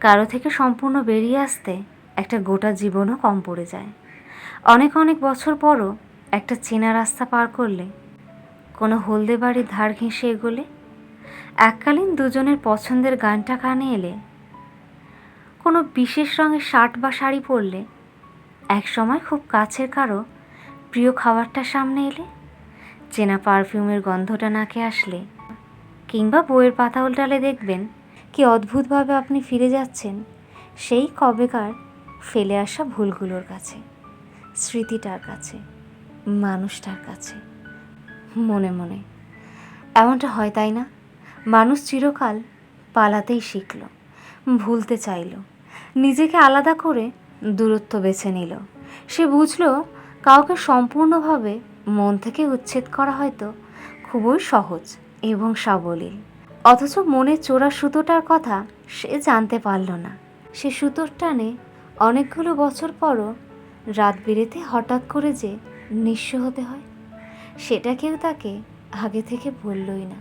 কারো থেকে সম্পূর্ণ বেরিয়ে আসতে একটা গোটা জীবনও কম পড়ে যায়। অনেক অনেক বছর পরও একটা চেনা রাস্তা পার করলে, কোনো হলদে বাড়ির ধার ঘেঁষে এগোলে, এককালীন দুজনের পছন্দের গানটা কানে এলে, কোনো বিশেষ রঙের শার্ট বা শাড়ি পরলে, একসময় খুব কাছের কারো প্রিয় খাবারটা সামনে এলে, চেনা পারফিউমের গন্ধটা নাকে আসলে, কিংবা বইয়ের পাতা উল্টালে দেখবেন কি অদ্ভুতভাবে আপনি ফিরে যাচ্ছেন সেই কবেকার ফেলে আসা ভুলগুলোর কাছে, স্মৃতিটার কাছে, মানুষটার কাছে। মনে মনে এমনটা হয়, তাই না? মানুষ চিরকাল পালাতেই শিখল, ভুলতে চাইল, নিজেকে আলাদা করে দূরত্ব বেছে নিল। সে বুঝল কাউকে সম্পূর্ণভাবে মন থেকে উচ্ছেদ করা হয়তো খুবই সহজ এবং সাবলীল, অথচ মনের চোরা সুতোটার কথা সে জানতে পারল না। সে সুতোর টানে অনেকগুলো বছর পরও রাত বিরেতে হঠাৎ করে যে নিঃস্ব হতে হয়, সেটা কেউ তাকে আগে থেকে বললই না।